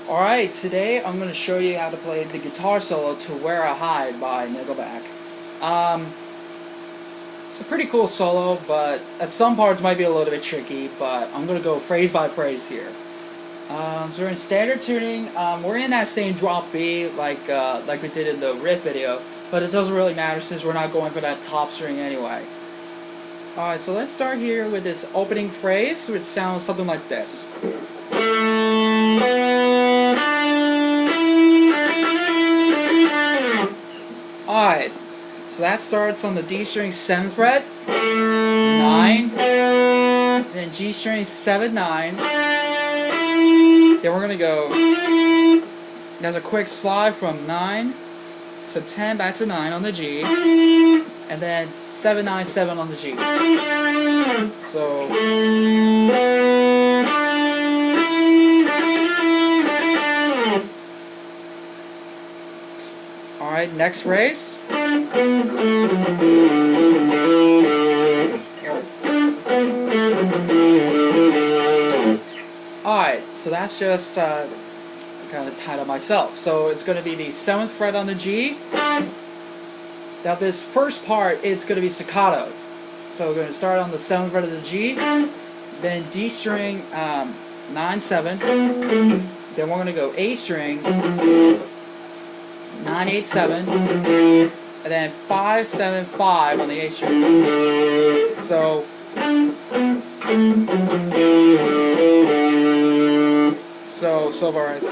Alright, today I'm going to show you how to play the guitar solo to Where I Hide by Nickelback. Um, it's a pretty cool solo, but at some parts might be a little bit tricky, but I'm going to go phrase by phrase here. So we're in standard tuning. We're in that same drop B like we did in the riff video, but it doesn't really matter since we're not going for that top string anyway. Alright, so let's start here with this opening phrase, which sounds something like this. Alright, so that starts on the D string 7th fret, 9, then G string 7, 9, then we're going to go, there's a quick slide from 9 to 10 back to 9 on the G, and then 7, 9, 7 on the G. So, alright, next phrase. Alright, so that's just kind of tied up myself. So it's going to be the 7th fret on the G. Now this first part, it's going to be staccato. So we're going to start on the 7th fret of the G, then D string 9, 7, then we're going to go A string 9, 8, 7, and then 5, 7, 5 on the A string. So so far it's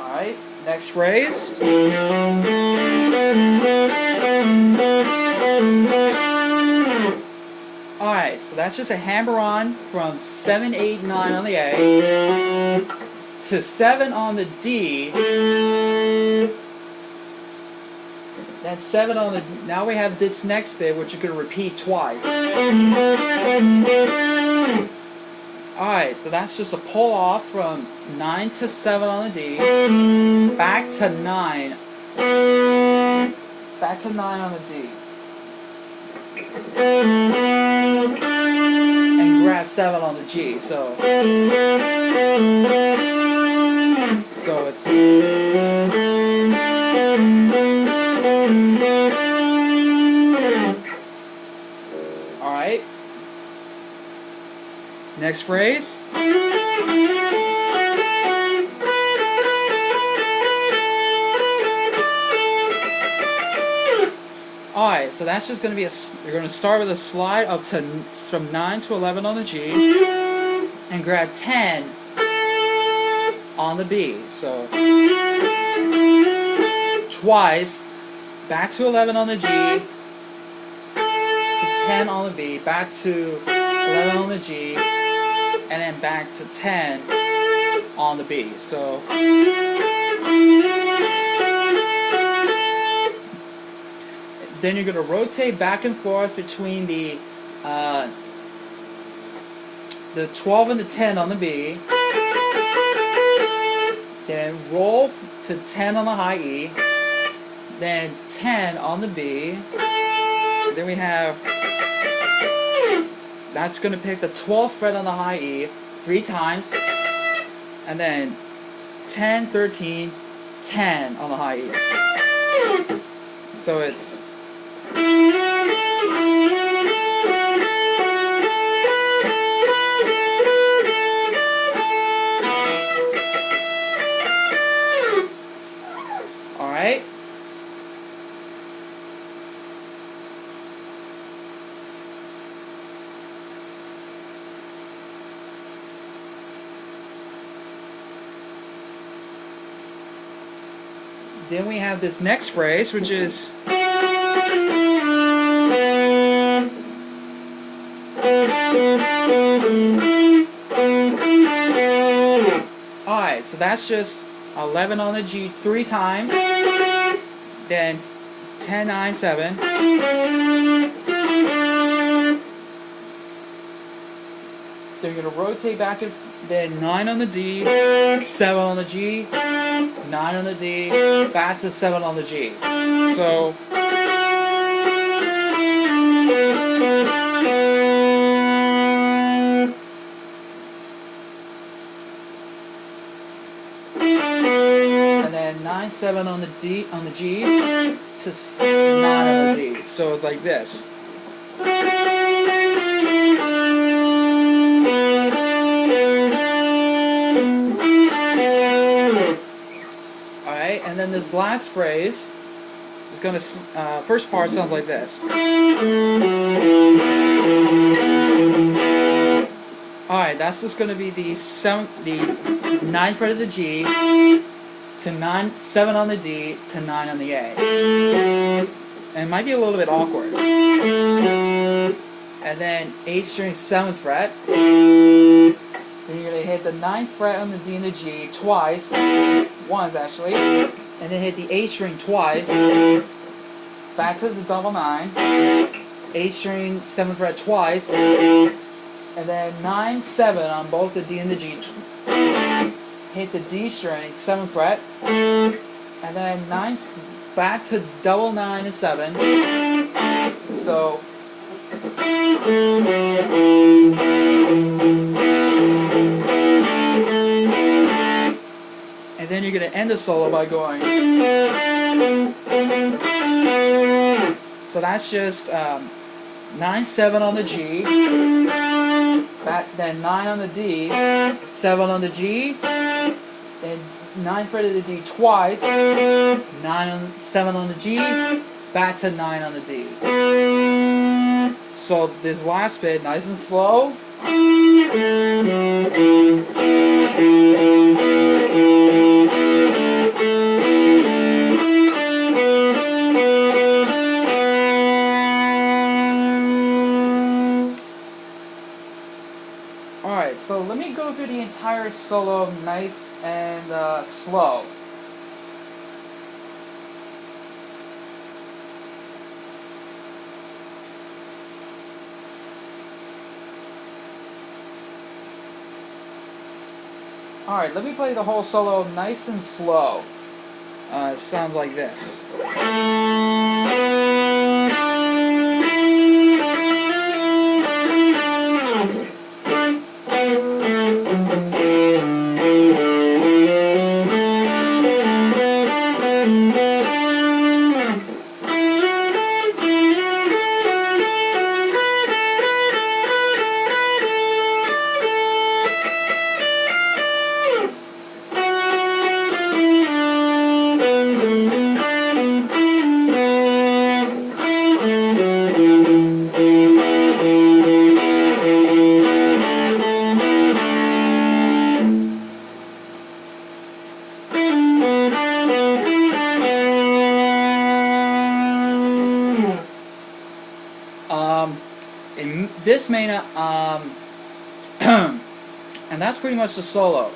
alright, next phrase. Alright, so that's just a hammer-on from 7, 8, 9 on the A to 7 on the D. Then 7 on the... Now we have this next bit, which you're going to repeat twice. Alright, so that's just a pull-off from 9 to 7 on the D, back to 9, back to 9 on the D, and grab 7 on the G, so it's... Alright. Next phrase. Alright, so that's just going to be you're going to start with a slide up to from 9 to 11 on the G and grab 10 on the B. So twice, back to 11 on the G, to 10 on the B, back to 11 on the G, and then back to 10 on the B. So then you're going to rotate back and forth between the 12 and the 10 on the B, then roll to 10 on the high E, then 10 on the B, then we have, that's going to pick the 12th fret on the high E 3 times, and then 10, 13, 10 on the high E. So it's... Alright. Then we have this next phrase, which is... Alright, so that's just 11 on the G 3 times, then 10, 9, 7, Then you're going to rotate back and then 9 on the D, 7 on the G, 9 9 on the D, back to 7 on the G. So and then 9 7 on the D on the G to 9 on the D. So it's like this. Alright, and then this last phrase is gonna first part sounds like this. Alright, that's just gonna be the 9th fret of the G to 7 on the D to 9 on the A. And it might be a little bit awkward. And then A string 7th fret. Then you're going to hit the 9th fret on the D and the G twice, once actually, and then hit the A string twice, back to the double 9, A string 7th fret twice, and then 9 7 on both the D and the G. Hit the D string 7th fret, and then 9 back to double 9 and 7. So. And then you're going to end the solo by going. So that's just 9 7 on the G, then 9 on the D, 7 on the G, then 9 fret of the D twice, 7 on the G, back to 9 on the D. So this last bit, nice and slow. Alright, so let me go through the entire solo nice and slow. Alright, let me play the whole solo nice and slow. It sounds like this. This may not, and that's pretty much the solo.